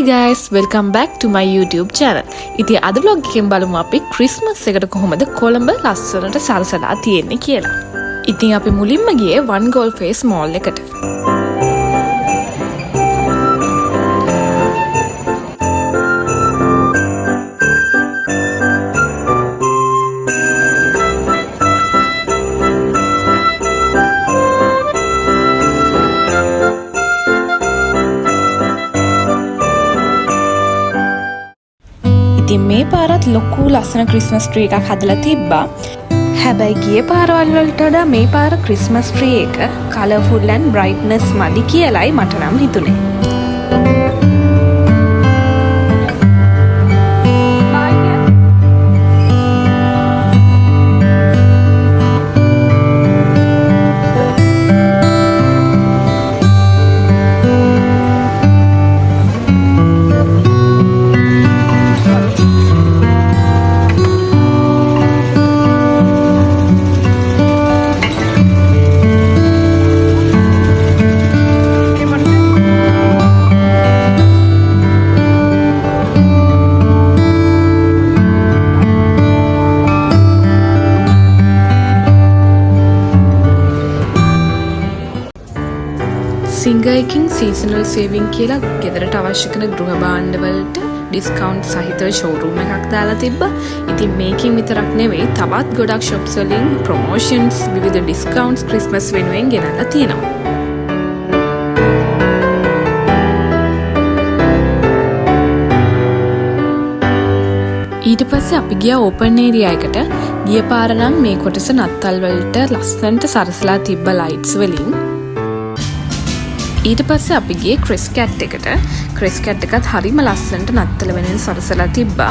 guys, welcome back to my YouTube channel. ඉතින් අද vlog එකෙන් බලමු අපි ක්‍රිස්මස් එකට කොහොමද කොළඹ ලස්සනට සරසලා තියෙන්නේ කියලා. ඉතින් අපි මුලින්ම ගියේ One Goal Face Mall එකට. ඉතින් මේ පාරත් ලොකු ලස්සන ක්‍රිස්මස් ට්‍රී එකක් හදලා තිබ්බා. හැබැයි ගිය පාරවල් වලට වඩා මේ පාර ක්‍රිස්මස් ට්‍රී එක කලර්ෆුල් and brightness මදි කියලායි මට නම් හිතුනේ. සිංගයිකින් සීසනල් සේවිං කියලා ගෙදරට අවශ්‍ය කරන ගෘහ භාණ්ඩ වලට ඩිස්කවුන්ට් සහිතව ෂෝරූම් එකක් දාලා තිබ්බා. ඉතින් මේකෙන් විතරක් නෙවෙයි තවත් ගොඩක් shops වලින් ප්‍රොමෝෂන්ස් විවිධ ඩිස්කවුන්ට්ස් ක්‍රිස්මස් වෙනුවෙන් ගෙනල්ලා තියෙනවා. ඊට පස්සේ අපි ගියා ඕපන් ඒරියා එකට. ගිය පාර නම් මේ කොටස නත්තල් වලට ලස්සනට සරසලා තිබ්බ ලයිට්ස් වලින්. ඊට පස්සේ අපි ගියේ ක්‍රිස් කැට් එකට. ක්‍රිස් කැට් එකත් හරිම ලස්සනට නත්තල වෙනින් සරසලා තිබ්බා.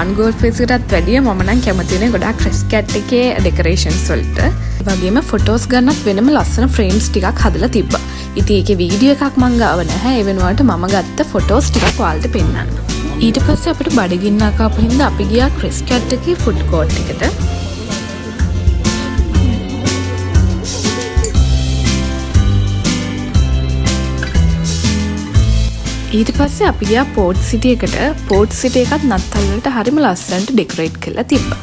One Goal Face එකටත් වැඩිය මම නම් කැමති වෙන්නේ ගොඩාක් ක්‍රිස් කැට් එකේ ඩෙකරේෂන්ස් වලට. ඒ වගේම ෆොටෝස් ගන්නත් වෙනම ලස්සන ෆ්‍රේම්ස් ටිකක් හදලා තිබ්බා. ඉතින් ඒකේ වීඩියෝ එකක් මං ගාව නැහැ. ඒ වෙනුවට මම ගත්ත ෆොටෝස් ටිකක් ඔයාලට පෙන්නන්න. ඊට පස්සේ අපිට බඩගින්නක් ආපු හින්දා අපි ගියා ක්‍රිස් කැට් එකේ ෆුඩ් කෝර්ට් එකට. ඊට පස්සේ අපි ගියා පෝට් සිටි එකට. පෝට් සිටි එකත් නත්තල් වලට හරිම ලස්සනට ඩෙකොරේට් කරලා තිබ්බා.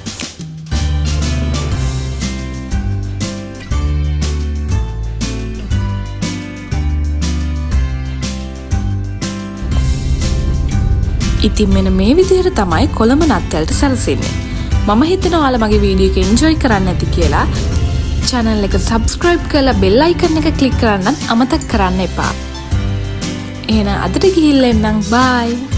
ඉතින් මෙන්න මේ විදිහට තමයි කොළඹ නත්තලට සැරසෙන්නේ. මම හිතනවා ඔයාලා මගේ වීඩියෝ එක එන්ජොයි කරන්න ඇති කියලා. channel එක subscribe කරලා bell icon එක click කරන්න අමතක කරන්න එපා. එහෙනම් අදට ගිහිල්ලා එන්නම්. bye.